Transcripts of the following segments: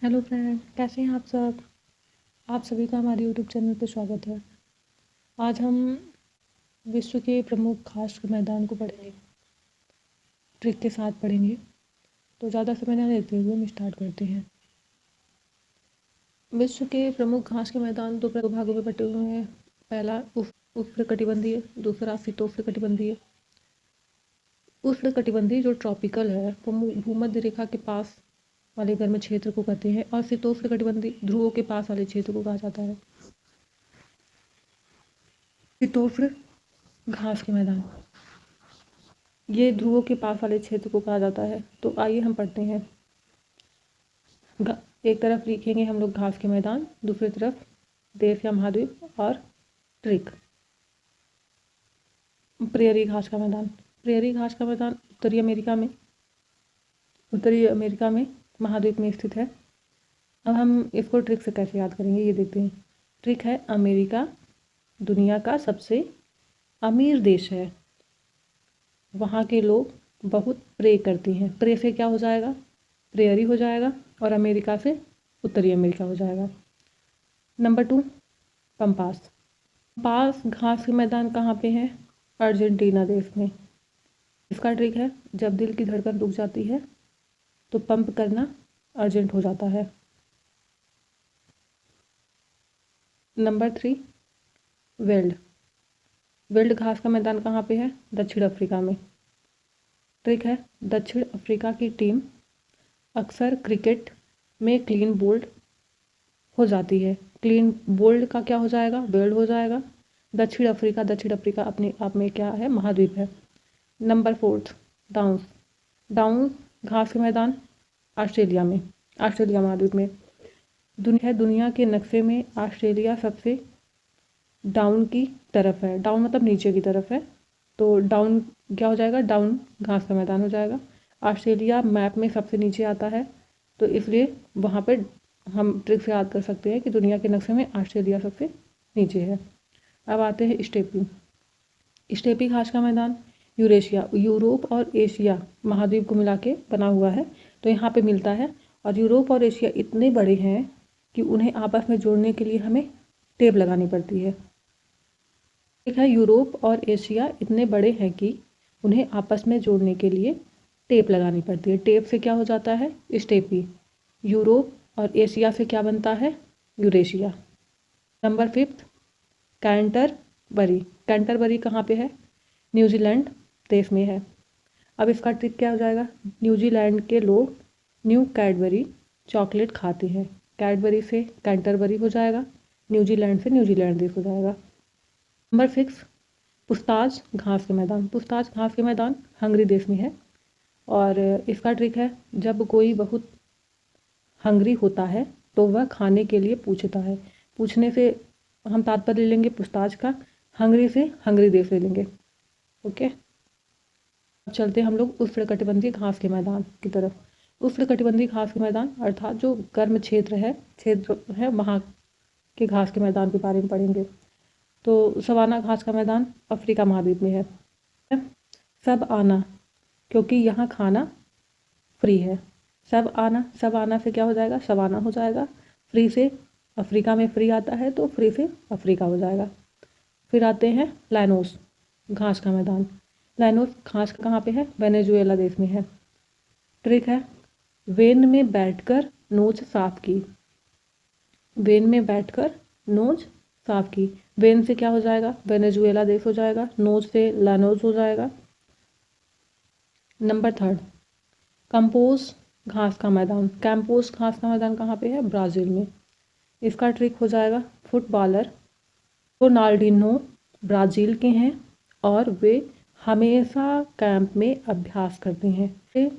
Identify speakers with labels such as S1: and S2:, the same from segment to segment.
S1: Hello friend, कैसे हैं आप सब। आप सभी का हमारे यूट्यूब चैनल पर स्वागत है। आज हम विश्व के प्रमुख घास के मैदान को पढ़ेंगे, ट्रिक के साथ पढ़ेंगे। तो ज़्यादा समय न लेते हुए हम स्टार्ट करते हैं। विश्व के प्रमुख घास के मैदान दो भागों में बटे हुए हैं। पहला उष्णकटिबंधीय, दूसरा शीतोष्णकटिबंधीय। उष्णकटिबंधीय जो ट्रॉपिकल है वो भूमध्य रेखा के पास वाले गर्म क्षेत्र को कहते हैं, और शीतोष्णकटिबंधीय ध्रुवों के पास वाले क्षेत्र को कहा जाता है। शीतोष्ण घास के मैदान ये ध्रुवों के पास वाले क्षेत्र को कहा जाता है। तो आइए हम पढ़ते हैं। एक तरफ लिखेंगे हम लोग घास के मैदान, दूसरी तरफ देश या महाद्वीप और ट्रिक। प्रेयरी घास का मैदान। प्रेयरी घास का मैदान उत्तरी अमेरिका में महाद्वीप में स्थित है। अब हम इसको ट्रिक से कैसे याद करेंगे ये देखते हैं। ट्रिक है, अमेरिका दुनिया का सबसे अमीर देश है। वहाँ के लोग बहुत प्रे करते हैं। प्रे से क्या हो जाएगा, प्रेयरी हो जाएगा, और अमेरिका से उत्तरी अमेरिका हो जाएगा। Number 2, pampas. पंपास घास के मैदान कहाँ पे है? अर्जेंटीना देश में। इसका ट्रिक है, जब दिल की धड़कन रुक जाती है तो पंप करना अर्जेंट हो जाता है। Number 3, weld. वेल्ड घास का मैदान कहाँ पे है? दक्षिण अफ्रीका में। ट्रिक है, दक्षिण अफ्रीका की टीम अक्सर क्रिकेट में क्लीन बोल्ड हो जाती है। क्लीन बोल्ड का क्या हो जाएगा? वेल्ड हो जाएगा। दक्षिण अफ्रीका अपने आप में क्या है? महाद्वीप है। Number 4, downs. डाउन्स घास के मैदान ऑस्ट्रेलिया में, ऑस्ट्रेलिया महाद्वीप में। दुनिया के नक्शे में ऑस्ट्रेलिया सबसे डाउन की तरफ है। डाउन मतलब नीचे की तरफ है, तो डाउन क्या हो जाएगा? डाउन घास का मैदान हो जाएगा। ऑस्ट्रेलिया मैप में सबसे नीचे आता है, तो इसलिए वहाँ पे हम ट्रिक से याद कर सकते हैं कि दुनिया के नक्शे में ऑस्ट्रेलिया सबसे नीचे है। अब आते हैं स्टेपी। स्टेपी घास का मैदान यूरोप और एशिया महाद्वीप को मिला के बना हुआ है, तो यहाँ पे मिलता है। और यूरोप और एशिया इतने बड़े हैं कि उन्हें आपस में जोड़ने के लिए हमें टेप लगानी पड़ती है। ठीक है, यूरोप और एशिया इतने बड़े हैं कि उन्हें आपस में जोड़ने के लिए टेप लगानी पड़ती है। टेप से क्या हो जाता है? स्टेपी। यूरोप और एशिया से क्या बनता है? यूरेशिया। Number 5, Canterbury. कैंटरबरी कहाँ पे है? न्यूजीलैंड देश में है। अब इसका ट्रिक क्या हो जाएगा? न्यूजीलैंड के लोग न्यू कैडबरी चॉकलेट खाते हैं। कैडबरी से कैंटरबरी हो जाएगा, न्यूजीलैंड से न्यूजीलैंड देश हो जाएगा। नंबर 6, पुस्ताज घास के मैदान। पुस्ताज घास के मैदान हंगरी देश में है, और इसका ट्रिक है, जब कोई बहुत हंगरी होता है तो वह खाने के लिए पूछता है। पूछने से हम तात्पर्य ले लेंगे पुस्ताज का, हंगरी से हंगरी देश ले लेंगे। ओके, अब चलते हम लोग उष्णकटिबंधीय घास के मैदान की तरफ। उष्णकटिबंधीय घास के मैदान अर्थात जो गर्म क्षेत्र है वहाँ के घास के मैदान के बारे में पढ़ेंगे। तो सवाना घास का मैदान अफ्रीका महाद्वीप में है। सब आना, क्योंकि यहाँ खाना फ्री है। सब आना से क्या हो जाएगा? सवाना हो जाएगा। फ्री से अफ्रीका में फ्री आता है, तो फ्री से अफ्रीका हो जाएगा। फिर आते हैं लैनोस घास का मैदान। लैनोस घास कहाँ पे है? वेनेजुएला देश में है। ट्रिक है, वेन में बैठकर नोच साफ की। वेन में बैठकर नोच साफ की। वेन से क्या हो जाएगा? वेनेजुएला देश हो जाएगा। नोच से लैनोस हो जाएगा। नंबर 3, कंपोज घास का मैदान। कैंपोस घास का मैदान कहाँ पे है? ब्राज़ील में। इसका ट्रिक हो जाएगा, फुटबॉलर रोनाल्डिनो ब्राज़ील के हैं और वे हमेशा कैंप में अभ्यास करते हैं।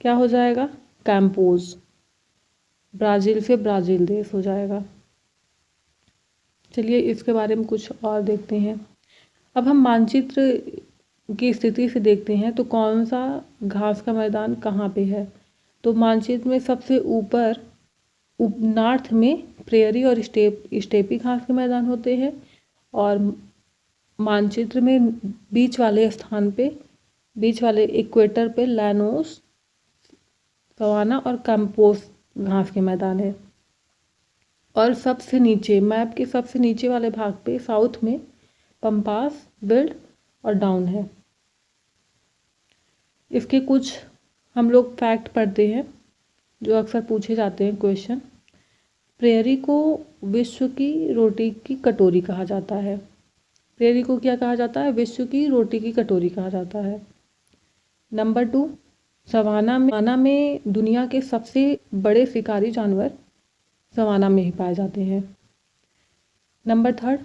S1: क्या हो जाएगा? कैंपोज। ब्राज़ील से ब्राज़ील देश हो जाएगा। चलिए इसके बारे में कुछ और देखते हैं। अब हम मानचित्र की स्थिति से देखते हैं तो कौन सा घास का मैदान कहाँ पे है। तो मानचित्र में सबसे ऊपर नॉर्थ में प्रेयरी और स्टेपी घास के मैदान होते हैं, और मानचित्र में बीच वाले स्थान पे, बीच वाले इक्वेटर पे लैनोस, सवाना और कैंपोस घास के मैदान है। और सबसे नीचे, मैप के सबसे नीचे वाले भाग पे साउथ में पम्पास, वेल्ड और डाउन है। इसके कुछ हम लोग फैक्ट पढ़ते हैं जो अक्सर पूछे जाते हैं क्वेश्चन। प्रेयरी को विश्व की रोटी की कटोरी कहा जाता है। प्रेयरी को क्या कहा जाता है? विश्व की रोटी की कटोरी कहा जाता है। नंबर 2, सवाना में दुनिया के सबसे बड़े शिकारी जानवर सवाना में ही पाए जाते हैं। नंबर 3,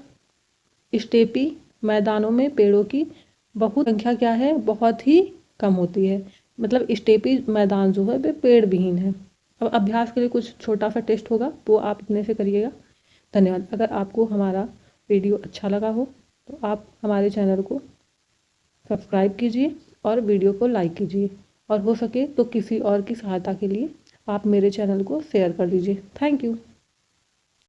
S1: स्टेपी मैदानों में पेड़ों की बहुत संख्या क्या है? बहुत ही कम होती है। मतलब स्टेपी मैदान जो है वे पेड़ विहीन है। अब अभ्यास के लिए कुछ छोटा सा टेस्ट होगा, वो आप अपने से करिएगा। धन्यवाद। अगर आपको हमारा वीडियो अच्छा लगा हो तो आप हमारे चैनल को सब्सक्राइब कीजिए और वीडियो को लाइक कीजिए, और हो सके तो किसी और की सहायता के लिए आप मेरे चैनल को शेयर कर दीजिए। Thank you.